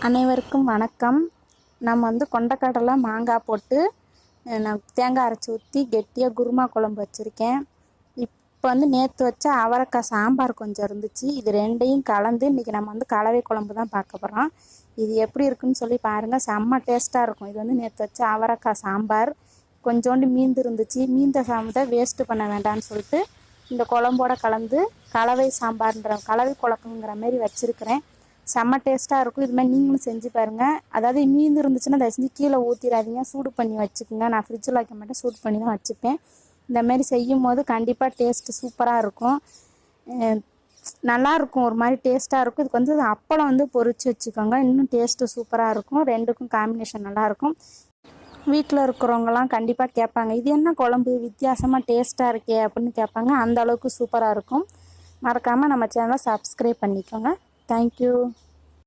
அனைவருக்கும் வணக்கம். நம்ம கொண்டக்கடலை மாங்காய் போட்டு நான் தேங்காய் அரைச்சி ஊற்றி கெட்டியாக குருமா குழம்பு வச்சுருக்கேன். இப்போ நேற்று வச்ச அவரைக்காய் சாம்பார் கொஞ்சம் இருந்துச்சு. இது ரெண்டையும் கலந்து இன்றைக்கி நம்ம கலவை குழம்பு தான் பார்க்க போகிறோம். இது எப்படி இருக்குன்னு சொல்லி பாருங்கள். செம்ம டேஸ்ட்டாக இருக்கும். இது நேற்று வச்ச அவரைக்காய் சாம்பார் கொஞ்சோண்டு மீந்து இருந்துச்சு. மீந்த சாம்பார் வேஸ்ட்டு பண்ண வேண்டாம்னு சொல்லிட்டு இந்த குழம்போட கலந்து கலவை குழம்புங்கிற மாரி வச்சுருக்கிறேன். செம்ம டேஸ்ட்டாக இருக்கும். இது மாதிரி நீங்களும் செஞ்சு பாருங்கள். அதாவது மீந்து இருந்துச்சுன்னா தயவு செஞ்சு கீழே ஊற்றிடாதீங்க, சூடு பண்ணி வச்சுக்கோங்க. நான் ஃப்ரிட்ஜில் வைக்க மாட்டேன், சூடு பண்ணி தான் வச்சுப்பேன். இந்தமாரி செய்யும் போது கண்டிப்பாக டேஸ்ட்டு சூப்பராக இருக்கும், நல்லாயிருக்கும், ஒரு மாதிரி டேஸ்ட்டாக இருக்கும். இதுக்கு அப்பளம் பொரித்து வச்சுக்கோங்க, இன்னும் டேஸ்ட்டு சூப்பராக இருக்கும். ரெண்டுக்கும் காம்பினேஷன் நல்லாயிருக்கும். வீட்டில் இருக்கிறவங்களாம் கண்டிப்பாக கேட்பாங்க, இது என்ன குழம்பு வித்தியாசமாக டேஸ்ட்டாக இருக்கே அப்படின்னு கேட்பாங்க. அந்த அளவுக்கு சூப்பராக இருக்கும். மறக்காமல் நம்ம சேனலை சப்ஸ்கிரைப் பண்ணிக்கோங்க. தேங்க்யூ.